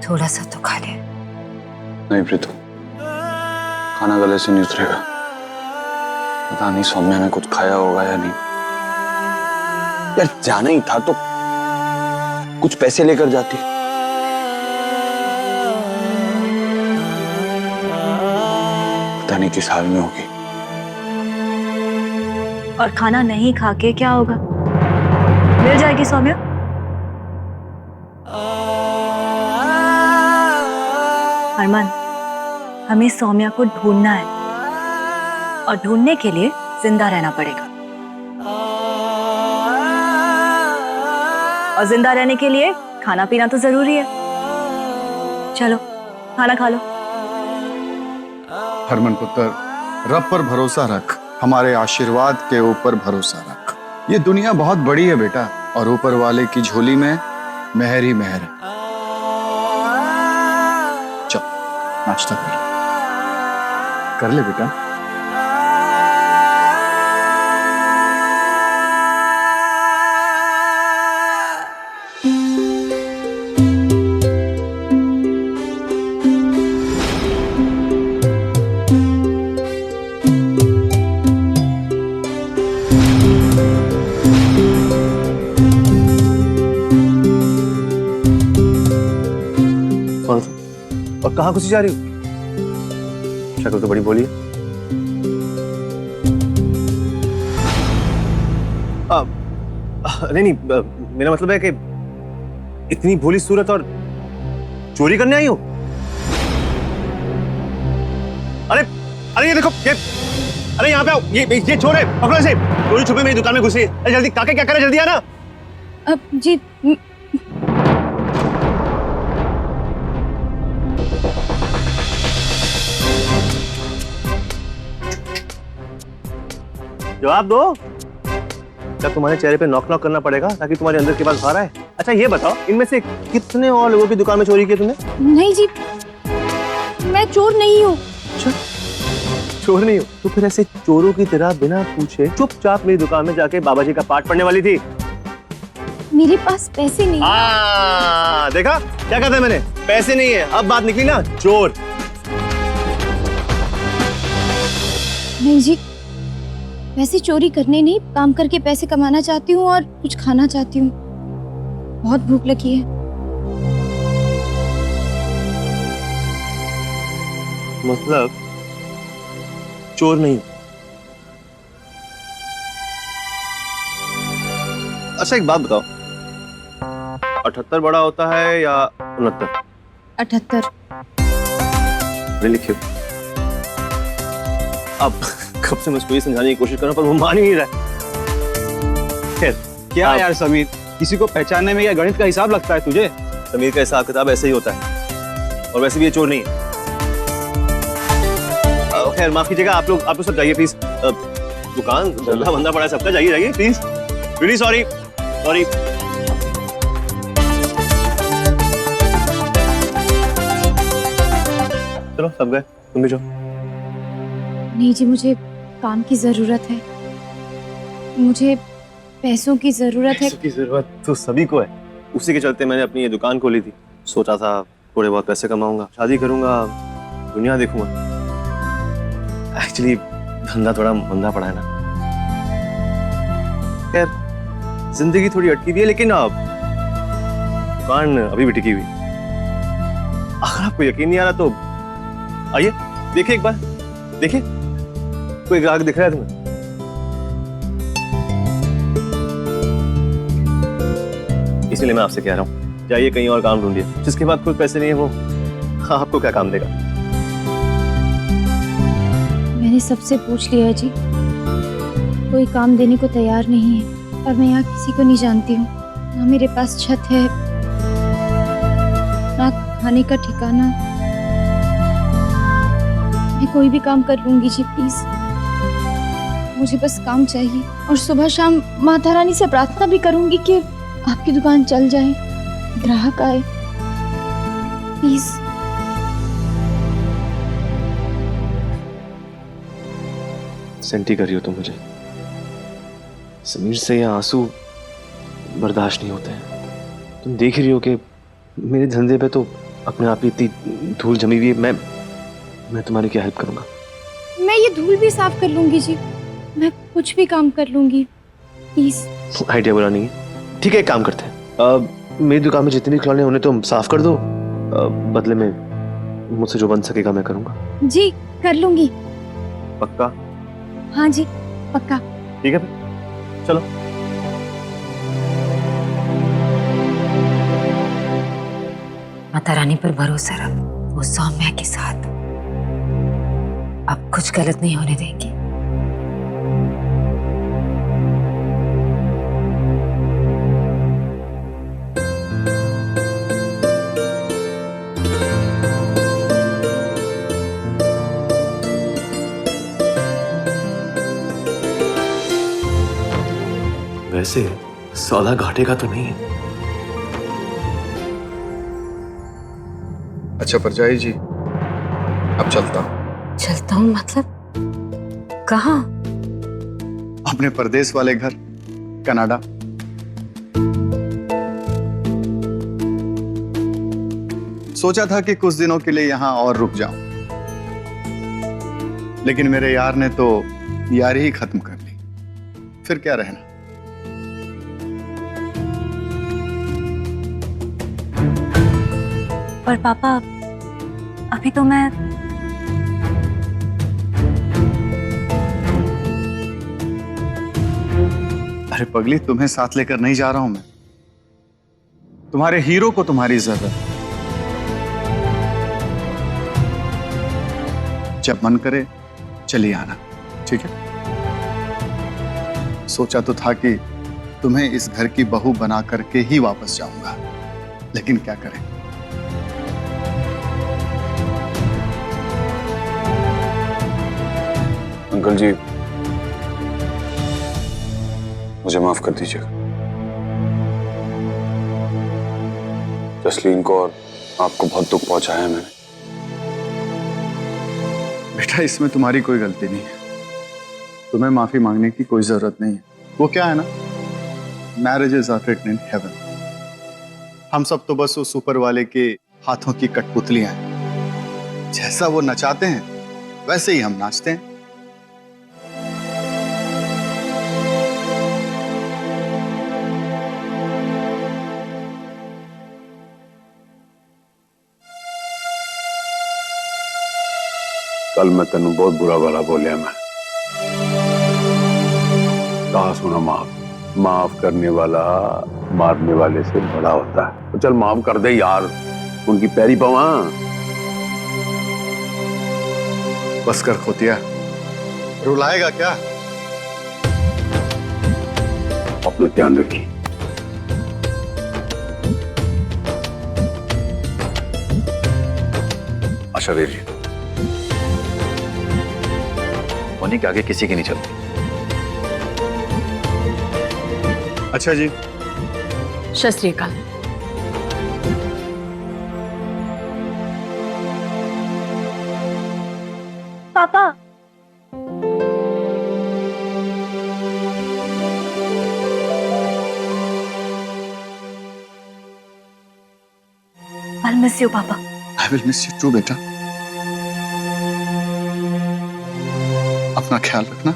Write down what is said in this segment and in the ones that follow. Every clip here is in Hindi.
थोड़ा सा तो खा ले। नहीं प्रीतु, खाना गले से नहीं उतरेगा। पता नहीं सौम्या ने कुछ खाया होगा या नहीं। यार जाना ही था तो कुछ पैसे लेकर जाती। पता नहीं किस हाल में होगी। और खाना नहीं खा के क्या होगा? मिल जाएगी सौम्या। हरमान, हमें सौम्या को ढूंढना है और ढूंढने के लिए जिंदा रहना पड़ेगा। और जिंदा रहने के लिए खाना पीना तो जरूरी है। चलो खाना खा लो। हरमन पुत्र, रब पर भरोसा रख, हमारे आशीर्वाद के ऊपर भरोसा रख। ये दुनिया बहुत बड़ी है बेटा, और ऊपर वाले की झोली में मेहर ही मेहर है। चल नाश्ता कर ले बेटा। और कहाँ घुसी जा रही हो? शक्ल तो बड़ी भोली है। नहीं मेरा मतलब है कि इतनी भोली सूरत और चोरी करने आई हो? अरे अरे ये देखो, ये अरे यहाँ पे आओ, ये चोर है, पकड़ो इसे। चोरी छुपे मेरी दुकान में घुसी है। अरे जल्दी काके, क्या करे, जल्दी आना। जी जवाब दो। क्या तुम्हारे चेहरे पे नॉक नॉक करना पड़ेगा ताकि तुम्हारे अंदर के पास बाहर आए? अच्छा ये बताओ, इनमें से कितने और लोगों की दुकान में चोरी की तुमने? नहीं जी, मैं चोर नहीं हूँ। अच्छा चोर नहीं हो तो फिर ऐसे चोरों की तरह बिना पूछे चुपचाप मेरी दुकान में जाके बाबा जी का पाठ पढ़ने वाली थी? मेरे पास पैसे नहीं। देखा क्या कहता है मैंने, पैसे नहीं है। अब बात निकली ना, चोर। नहीं जी, वैसे चोरी करने नहीं, काम करके पैसे कमाना चाहती हूँ और कुछ खाना चाहती हूँ। बहुत भूख लगी है। मतलब चोर नहीं। अच्छा एक बात बताओ, 78 बड़ा होता है या 69? 78। लिखियो। अब कब से मैं उसको ये समझाने की कोशिश कर रहा हूं पर वो मान ही नहीं रहा। खैर क्या यार समीर, किसी को पहचानने में या गणित का हिसाब लगता है तुझे? समीर का हिसाब किताब ऐसे ही होता है, और वैसे भी ये चोर नहीं है। खैर माफ कीजिएगा, आप लोग सब जाइए प्लीज। दुकान धंधा बंदा पड़ा है सबका, जाइए जाइए प्लीज। Really sorry sorry. चलो सब गए, तुम भी जाओ। नहीं जी, मुझे काम की जरूरत है, मुझे पैसों की जरूरत है। पैसों की जरूरत तो सभी को है, उसी के चलते मैंने अपनी ये दुकान खोली थी। सोचा था थोड़े बहुत पैसे कमाऊंगा, शादी करूंगा, दुनिया देखूंगा। एक्चुअली धंधा थोड़ा मंदा पड़ा है ना। खैर जिंदगी थोड़ी अटकी हुई है, लेकिन अब दुकान अभी भी टिकी हुई। अगर आपको यकीन नहीं आ रहा तो आइए देखिए एक बार, देखिए कोई ग्राहक दिख रहा है तुम्हें? इसलिए मैं आपसे कह रहा हूँ, जाइए कहीं और काम ढूंढिए। जिसके बाद कोई पैसे नहीं है वो आपको क्या काम देगा? मैंने सबसे पूछ लिया है जी, कोई काम देने को तैयार नहीं है। और मैं यहाँ किसी को नहीं जानती हूँ, ना मेरे पास छत है, ना खाने का ठिकाना। मैं कोई भी काम कर लूंगी जी, प्लीज मुझे बस काम चाहिए। और सुबह शाम माता रानी से प्रार्थना भी करूंगी कि आपकी दुकान चल जाए, ग्राहक आए, प्लीज। सेंटी कर रही हो तुम मुझे। समीर से ये आंसू बर्दाश्त नहीं होते हैं। तुम देख रही हो कि मेरे धंधे पे तो अपने आप ही इतनी धूल जमी हुई है, मैं तुम्हारी क्या हेल्प करूंगा? मैं ये धूल भी साफ कर लूंगी जी, मैं कुछ भी काम कर लूंगी, प्लीज। आइडिया बुरा नहीं है। ठीक है, एक काम करते हैं, मेरी दुकान में जितने भी खिलौने उन्हें तुम साफ कर दो, बदले में मुझसे जो बन सकेगा मैं करूंगा। जी कर लूंगी। पक्का? हाँ जी पक्का। ठीक है फिर, चलो। माता रानी पर भरोसा रख, वो सौम्या के साथ अब कुछ गलत नहीं होने देंगे। वैसे सौदा घाटे का तो नहीं है। अच्छा परजाई जी, अब चलता हूँ। चलता हूँ मतलब कहाँ? अपने परदेश वाले घर, कनाडा। सोचा था कि कुछ दिनों के लिए यहां और रुक जाऊं, लेकिन मेरे यार ने तो यारी ही खत्म कर ली। फिर क्या रहना। पर पापा अभी तो मैं अरे पगली, तुम्हें साथ लेकर नहीं जा रहा हूं मैं। तुम्हारे हीरो को तुम्हारी जरूरत है। जब मन करे चलिए आना, ठीक है? सोचा तो था कि तुम्हें इस घर की बहू बना करके ही वापस जाऊंगा, लेकिन क्या करें। अंकल जी, मुझे माफ कर दीजिएगा। जसलीन को और आपको बहुत दुख पहुंचाया है मैंने। बेटा, इसमें तुम्हारी कोई गलती नहीं है। तुम्हें माफी मांगने की कोई जरूरत नहीं है। वो क्या है ना, marriages are written in heaven. हम सब तो बस उस ऊपर वाले के हाथों की कठपुतलियां हैं। जैसा वो नचाते हैं वैसे ही हम नाचते हैं। कल मैं तेन बहुत बुरा भला बोलिया। मैं कहा सुना, माफ करने वाला मारने वाले से बड़ा होता है। तो चल माफ कर दे यार, उनकी पैरी पवा। बस कर खोतिया, रुलाएगा क्या? अपना ध्यान रखिए। आशा वीर जी, उन्हीं के आगे किसी की नहीं चलती। अच्छा जी। सत श्री अकाल। पापा I'll miss you, पापा। I will miss you too, बेटा। अपना ख्याल रखना,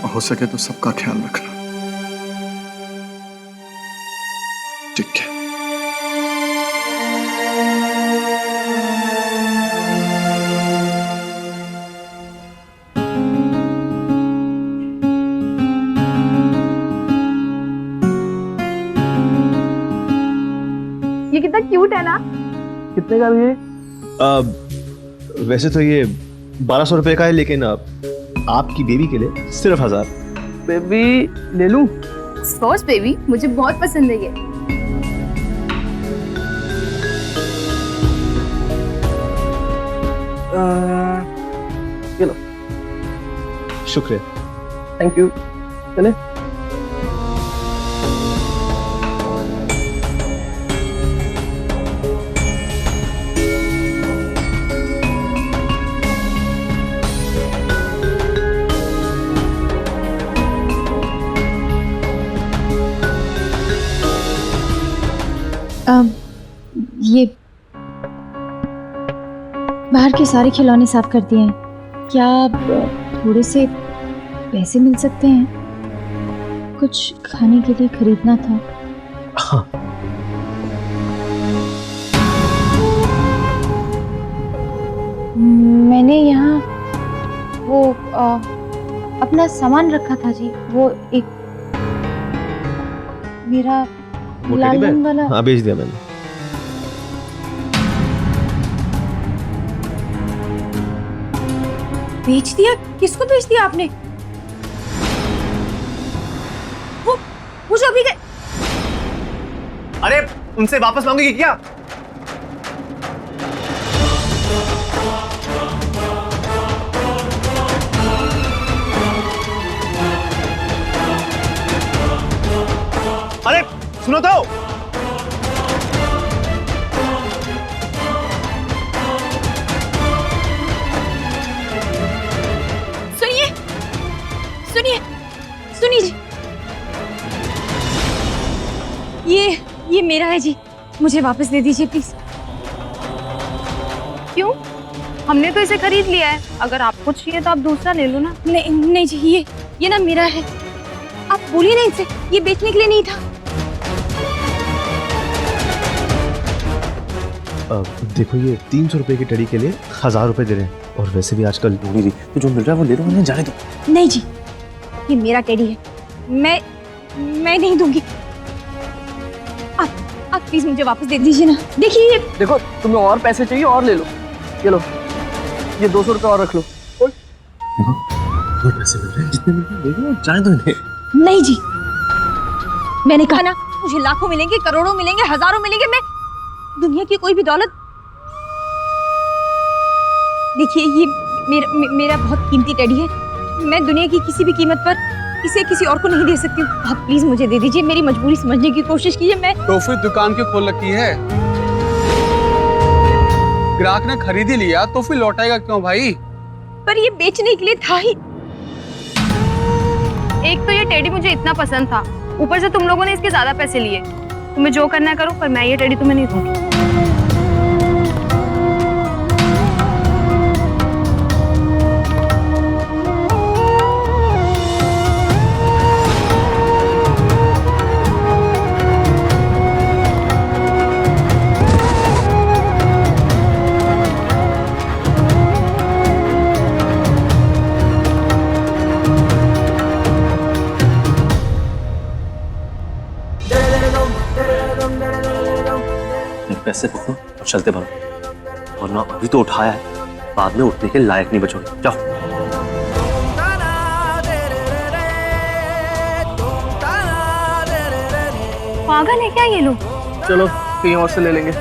और हो सके तो सबका ख्याल रखना, ठीक है? ये कितना क्यूट है ना। कितने का है ये? वैसे तो ये 1200 रुपए का है, लेकिन आपकी बेबी के लिए सिर्फ 1000। बेबी ले लूं? सॉस बेबी, मुझे बहुत पसंद है ये। ये लो। शुक्रिया, थैंक यू। चले। ये बाहर के सारे खिलौने साफ कर दिए हैं। क्या थोड़े से पैसे मिल सकते हैं? कुछ खाने के लिए खरीदना था। हाँ। मैंने यहाँ वो अपना सामान रखा था जी। वो एक मेरा वो लाल टेडी रंग बेयर? वाला। हाँ, बेच दिया मैंने। बेच दिया? किसको बेच दिया आपने? वो जो अभी गए। अरे उनसे वापस मांगेगी क्या? अरे सुनो तो। सुनिए सुनिए सुनिए जी, ये मेरा है जी, मुझे वापस दे दीजिए प्लीज। क्यों? हमने तो इसे खरीद लिया है। अगर आपको चाहिए तो आप दूसरा ले लो ना। नहीं नहीं जी, ये ना मेरा है। आप बोलिए ना इनसे, ये बेचने के लिए नहीं था। देखो ये 300 रुपए की टेडी के लिए 1000 रुपए दे रहे हैं। और वैसे भी आजकल लोनी जी तो जो मिल रहा है वो ले लो, उन्हें जाने दो। नहीं जी, ये मेरा टेडी है, मैं नहीं दूंगी। आप प्लीज मुझे वापस दे दीजिए ना। देखिए ये देखो, तुम्हें और पैसे चाहिए और ले लो। ये लो, ये 200 रुपए और रख लो। और पैसे मिल रहे हैं, जितने मिल रहे हैं ले लो, जाने दो इन्हें। नहीं जी, मैंने कहा ना, मुझे लाखों मिलेंगे, करोड़ों मिलेंगे, हजारों मिलेंगे, मैं दुनिया की कोई भी दौलत। देखिए ये मेरा बहुत कीमती टेडी है, मैं दुनिया की किसी भी कीमत पर इसे किसी और को नहीं दे सकती हूँ। आप प्लीज मुझे दे दीजिए, मेरी मजबूरी समझने की कोशिश कीजिए। मैं टॉफी दुकान क्यों खोल रखी है? ग्राहक ने खरीद ही लिया तो फिर लौटाएगा क्यों भाई? पर ये बेचने के लिए था ही। एक तो ये टेडी मुझे इतना पसंद था, ऊपर से तुम लोगों ने इसके ज्यादा पैसे लिए। तुम्हें जो करना है करो, पर मैं ये टेडी तुम्हें नहीं दूंगी। पैसे पकड़ो और चलते भरो, वरना अभी तो उठाया है, बाद में उठने के लायक नहीं बचोगे। जाओ। पागल है क्या ये लोग? चलो कहीं और से ले लेंगे।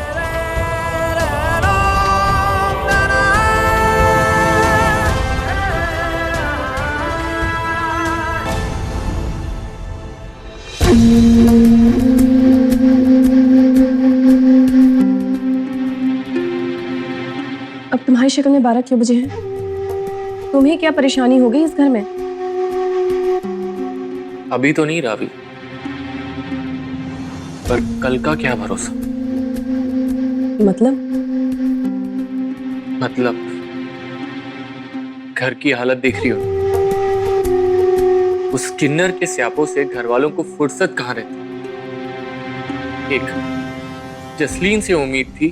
अब तुम्हारी शक्ल में 12 क्यों बजे हैं? तुम्हें क्या परेशानी हो गई इस घर में? अभी तो नहीं रावी, पर कल का क्या भरोसा। मतलब घर की हालत देख रही हो, उस किन्नर के स्यापों से घर वालों को फुर्सत कहाँ रहती। एक जसलीन से उम्मीद थी,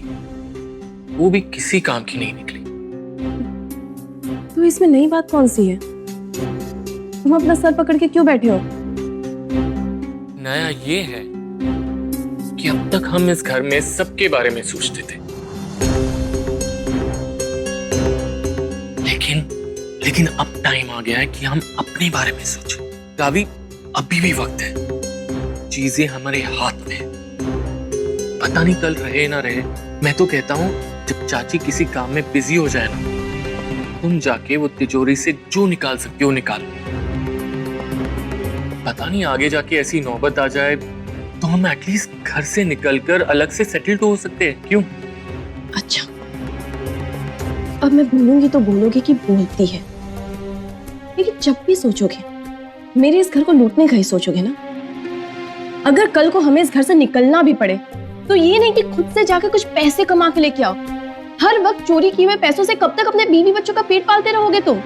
वो भी किसी काम की नहीं निकली। तो इसमें नई बात कौन सी है? तुम अपना सर पकड़ के क्यों बैठे हो? नया ये है कि अब तक हम इस घर में सबके बारे में सोचते थे, लेकिन अब टाइम आ गया है कि हम अपने बारे में सोचें। रावी, अभी भी वक्त है, चीजें हमारे हाथ में है। पता नहीं कल रहे ना रहे। मैं तो कहता हूँ जब चाची किसी काम में बिजी हो जाए ना, तुम जाके वो तिजोरी से जो निकाल सकते हो निकाल। पता नहीं आगे जाके ऐसी नौबत आ जाए तो हम एटलीस्ट घर से निकलकर अलग से सेटल तो हो सकते हैं। क्यों? अच्छा, अब मैं बोलूंगी तो बोलोगे कि बोलती है, लेकिन जब भी सोचोगे मेरे इस घर को लूटने का ही सोचोगे ना। अगर कल को हमें इस घर से निकलना भी पड़े तो ये नहीं कि खुद से जाकर कुछ पैसे कमा के लेके आओ, हर वक्त चोरी किए हुए पैसों से कब तक अपने बीवी बच्चों का पेट पालते रहोगे तुम?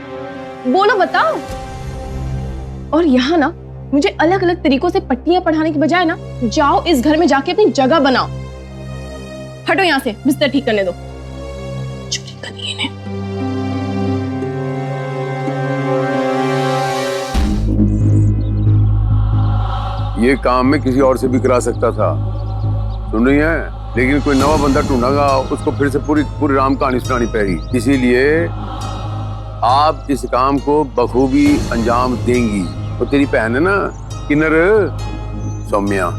बोलो, बताओ। और यहाँ ना मुझे अलग अलग तरीकों से पट्टियां पढ़ाने की बजाय ना, जाओ इस घर में जाके अपनी जगह बनाओ। हटो यहाँ से, बिस्तर ठीक करने दो। चोरी करनी है इन्हें। ये काम मैं किसी और से भी करा सकता था, सुन रही है? लेकिन कोई नवा बंदा ढूंढागा, उसको फिर से पूरी राम कहानी सुनानी पड़ेगी। इसीलिए आप इस काम को बखूबी अंजाम देंगी। तो तेरी बहन है ना किन्नर सौम्या,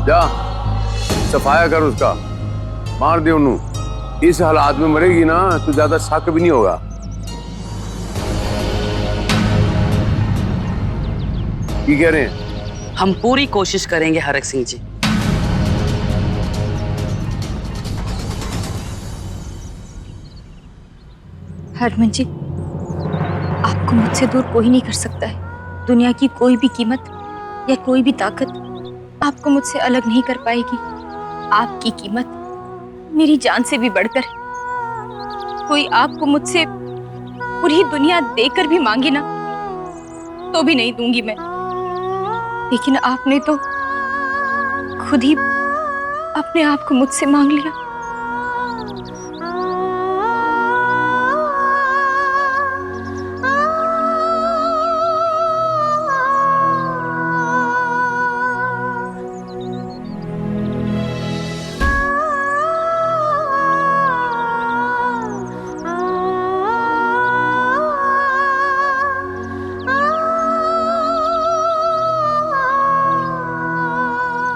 जा सफाया कर उसका, मार दे उन्हें। इस हालात में मरेगी ना तो ज्यादा शक भी नहीं होगा। ਕੀ कह रहे हैं? हम पूरी कोशिश करेंगे हरक सिंह जी। हरमन जी, आपको मुझसे दूर कोई नहीं कर सकता है। दुनिया की कोई भी कीमत या कोई भी ताकत आपको मुझसे अलग नहीं कर पाएगी। आपकी कीमत मेरी जान से भी बढ़कर है। कोई आपको मुझसे पूरी दुनिया देकर भी मांगी ना तो भी नहीं दूंगी मैं। लेकिन आपने तो खुद ही अपने आप को मुझसे मांग लिया।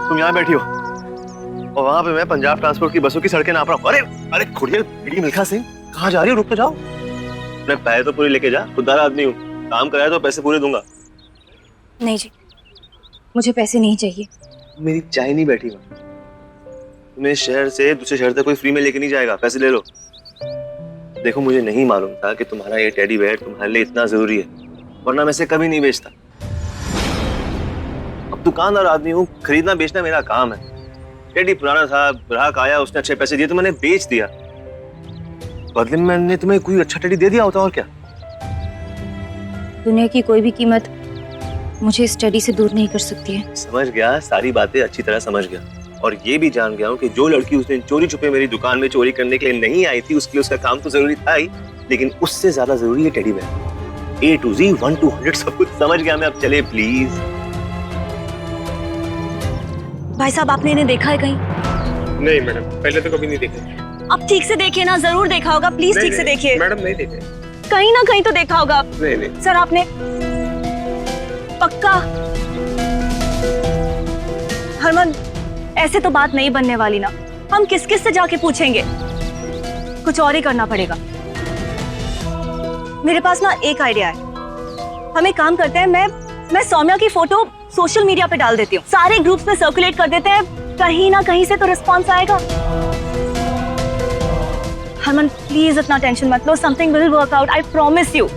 तुम यहाँ बैठी हो और वहां पे मैं पंजाब ट्रांसपोर्ट की बसों की सड़कें नाप रहा हूँ। अरे अरे खुड़िया बेटी मिल्खा सिंह, कहाँ जा रही हो? रुक तो जाओ। अपने पैसे तो पूरे लेके जा, खुददार आदमी हूँ, काम कराया तो पैसे पूरे दूंगा। नहीं जी, मुझे पैसे नहीं चाहिए। मेरी चाय नहीं बैठी वहां। तुम्हें शहर से दूसरे शहर तक कोई फ्री में लेके नहीं जाएगा, पैसे ले लो। देखो मुझे नहीं मालूम था कि तुम्हारा ये टेडी बेयर तुम्हारे लिए इतना जरूरी है, वरना मैं इसे कभी नहीं बेचता। अब दुकानदार आदमी हूँ, खरीदना बेचना मेरा काम है। टेडी पुराना था, ग्राहक आया, उसने अच्छे पैसे दिए तो मैंने बेच दिया। बदले में मैंने तुम्हें कोई अच्छा टेडी दे दिया होता और क्या। दुनिया की कोई भी कीमत मुझे इस टेडी से दूर नहीं कर सकती है। समझ गया, सारी बातें अच्छी तरह समझ गया। और ये भी जान गया हूँ कि जो लड़की उस दिन चोरी छुपे मेरी दुकान में चोरी करने के लिए नहीं आई थी, उसके लिए उसका काम तो जरूरी था ही, लेकिन उससे ज्यादा जरूरी है teddy bear. A to Z 1 to 100 सब कुछ समझ गया मैं। अब चले प्लीज। भाई साहब, आपने इन्हें देखा है कहीं? नहीं मैडम, पहले तो कभी नहीं देखे। अब ठीक से देखिए ना, जरूर देखा होगा। प्लीज ठीक से देखिए। मैडम नहीं देखे। कहीं ना कहीं तो देखा होगा। नहीं। सर आपने पक्का? हरमन, ऐसे तो बात नहीं बनने वाली ना। हम किस किस से जाके पूछेंगे? कुछ और ही करना पड़ेगा। मेरे पास ना एक आइडिया है। हम एक काम करते हैं, मैं सौम्या की फोटो सोशल मीडिया पे डाल देती हूँ, सारे ग्रुप्स में सर्कुलेट कर देते हैं, कहीं ना कहीं से तो रिस्पॉन्स आएगा। हरमन प्लीज इतना टेंशन मत लो, something will work out, I promise you.